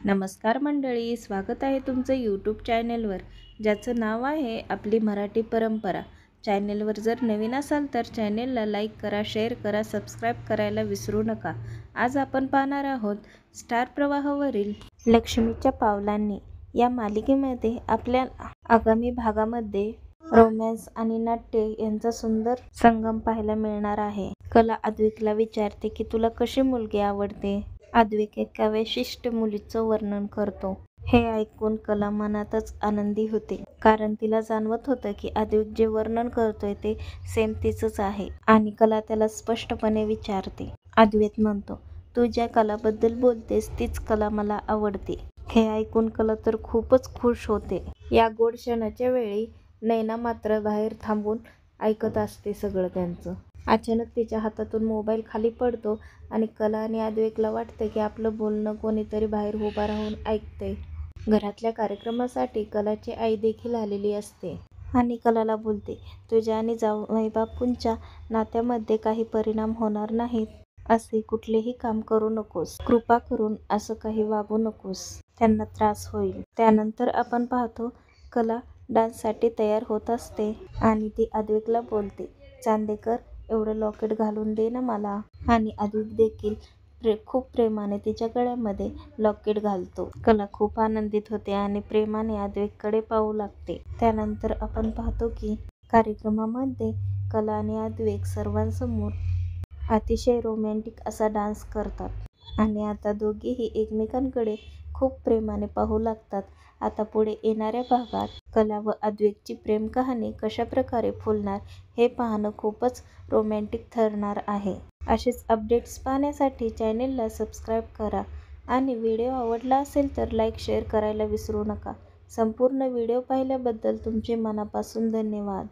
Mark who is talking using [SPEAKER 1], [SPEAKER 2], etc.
[SPEAKER 1] नमस्कार मंडळी, स्वागत आहे तुमचं यूट्यूब चॅनेलवर, ज्याचं नाव आहे आपली मराठी परंपरा. चॅनेलवर जर नवीन असाल तर चॅनेलला लाईक करा, शेअर करा, सबस्क्राईब करायला विसरू नका. आज आपण पाहणार आहोत स्टार प्रवाहावरील लक्ष्मीच्या पावलांनी या मालिकेमध्ये आपल्या आगामी भागामध्ये रोमॅन्स आणि नाट्य यांचा सुंदर संगम पाहायला मिळणार आहे. कला अद्विकला विचारते की तुला कशी मुलगी आवडते. अद्विक एका विशिष्ट मुलीचं वर्णन करतो. हे ऐकून कला मनातच आनंदी होते, कारण तिला जाणवत होतं की अद्विक जे वर्णन करतोय ते सेम तिचंच आहे. आणि कला त्याला स्पष्टपणे विचारते. अद्वैत म्हणतो, तू ज्या कलाबद्दल बोलतेस तीच कला मला आवडते. हे ऐकून कला तर खूपच खुश होते. या गोड क्षणाच्या वेळी नैना मात्र बाहेर थांबून ऐकत असते सगळं त्यांचं. अचानक तिच्या हातातून मोबाईल खाली पडतो आणि कला आणि अद्वैतला वाटतं की आपलं बोलणं कोणीतरी बाहेर उभा राहून ऐकतंय. घरातल्या कार्यक्रमासाठी कलाची आई देखील आलेली असते आणि कलाला बोलते, तुझ्या आणि जावईबापूंच्या नात्यामध्ये काही परिणाम होणार नाहीत. असे कुठलेही काम करू नकोस. कृपा करून असं काही वागू नकोस. त्यांना त्रास होईल. त्यानंतर आपण पाहतो कला डान्ससाठी तयार होत असते आणि ती अद्वैतला बोलते, चांदेकर एवढं लॉकेट घालून दे ना मला. आणि अद्वैत देखील खूप प्रेमाने तिच्या गळ्यामध्ये लॉकेट घालतो. कला खूप आनंदित होते आणि प्रेमाने अद्वैतकडे पाहू लागते. त्यानंतर आपण पाहतो की कार्यक्रमामध्ये कला आणि अद्वैत सर्वांसमोर अतिशय रोमॅन्टिक असा डान्स करतात आणि आता दोघेही एकमेकांकडे खूप प्रेमाने पाहू लागतात. आता पुढे येणाऱ्या भागात कला व अद्वैतची प्रेम कहाणी कशा प्रकारे फुलणार हे पाहणं खूपच रोमॅन्टिक ठरणार आहे. असेच अपडेट्स पाहण्यासाठी चॅनेलला सबस्क्राईब करा आणि व्हिडिओ आवडला असेल तर लाईक शेअर करायला विसरू नका. संपूर्ण व्हिडिओ पाहिल्याबद्दल तुमचे मनापासून धन्यवाद.